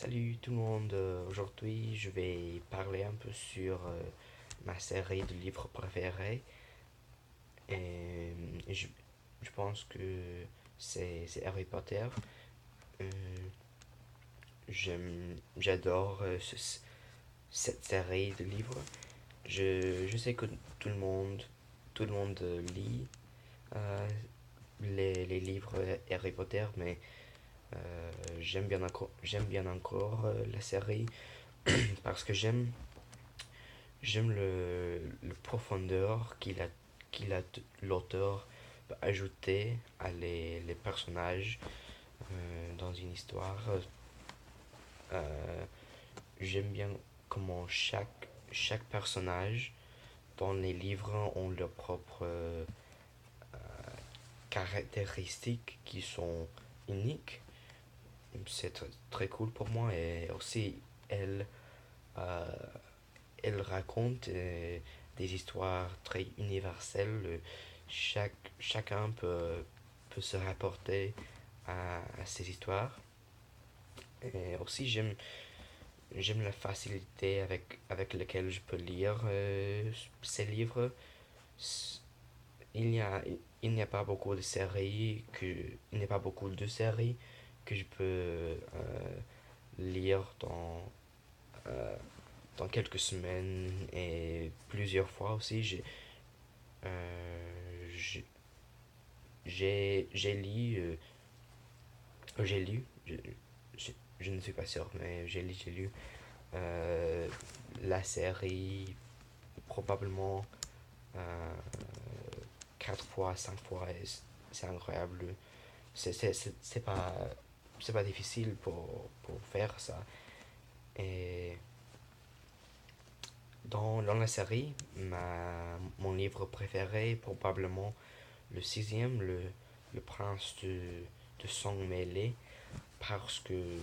Salut tout le monde, aujourd'hui je vais parler un peu sur ma série de livres préférés et je, je pense que c'est Harry Potter. Euh, j'adore cette série de livres. Je sais que tout le monde lit euh, les livres Harry Potter, mais j'aime bien encore la série parce que j'aime le profondeur l'auteur peut ajouter à les personnages dans une histoire. Euh, J'aime bien comment chaque personnage dans les livres ont leurs propres caractéristiques qui sont uniques. C'est très cool pour moi et aussi elle, euh, elle raconte des histoires très universelles. Chacun peut se rapporter à ces histoires. Et aussi, j'aime la facilité avec laquelle je peux lire ces livres. Il n'y a, il n'y a pas beaucoup de séries il n'y a pas beaucoup de séries que je peux lire euh, dans quelques semaines et plusieurs fois aussi. Euh, j'ai lu, j'ai lu, je, je ne suis pas sûr, mais j'ai lu euh, la série probablement euh, 4 fois, 5 fois, et c'est incroyable. C'est pas difficile pour faire ça. Et dans la série, mon livre préféré est probablement le sixième, le prince de sang mêlé, parce que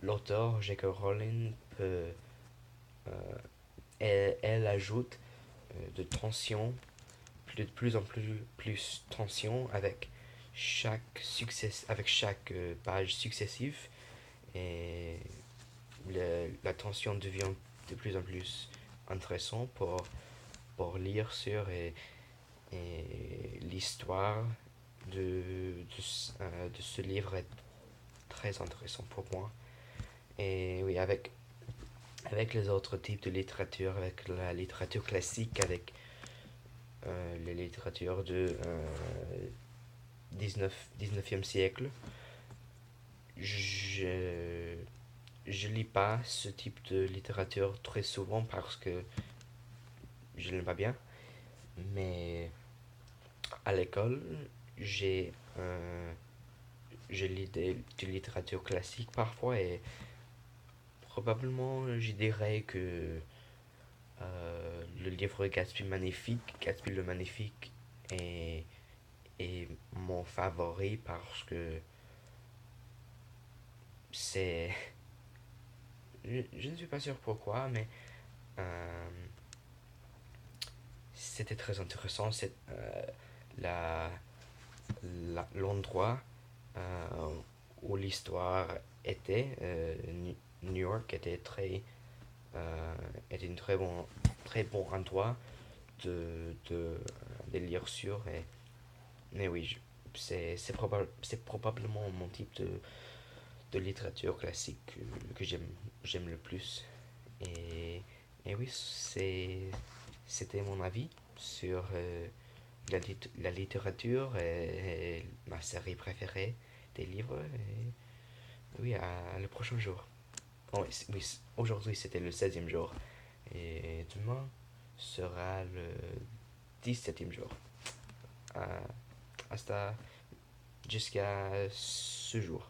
l'auteur J.K. Rowling euh, elle ajoute de tension, de plus en plus tension avec chaque page successive et la tension devient de plus en plus intéressant pour lire sur et l'histoire de ce livre est très intéressant pour moi. Et oui, avec les autres types de littérature, avec la littérature classique, avec les littératures de 19e siècle, je, je lis pas ce type de littérature très souvent parce que je l'aime pas bien. Mais à l'école, j'ai je lis de littérature classique parfois et probablement je dirais que le livre Gatsby le Magnifique est, est mon favori parce que c'est... Je ne suis pas sûr pourquoi, mais euh, c'était très intéressant. La, l'endroit où l'histoire était, New York euh, était une très bon endroit de, de lire sur. Mais oui, c'est probablement mon type de littérature classique que j'aime le plus. Et, et oui, c'était mon avis sur la littérature et ma série préférée des livres. Et oui, à le prochain jour. Oh, oui, aujourd'hui c'était le 16e jour. Et demain sera le 17e jour. Euh, hasta jusqu'à ce jour.